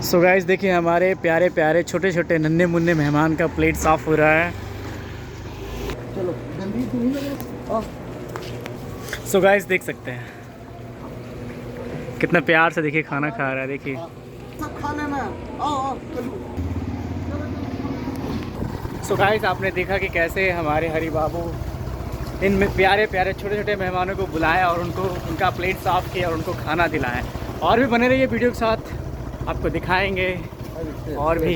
So guys देखिए हमारे प्यारे प्यारे छोटे छोटे नन्हे मुन्ने मेहमान का प्लेट साफ हो रहा है। चलो जल्दी तो नहीं लगा। सो गाइस देख सकते हैं कितना प्यार से देखिए खाना खा रहा है। देखिए सब खा लेना। आओ चलो। सो गाइस आपने देखा कि कैसे हमारे हरि बाबू इन प्यारे प्यारे छोटे छोटे मेहमानों को बुलाया और उनको उनका प्लेट साफ़ किया और उनको खाना दिलाया। और भी बने रहिए वीडियो के साथ, आपको दिखाएंगे और भी।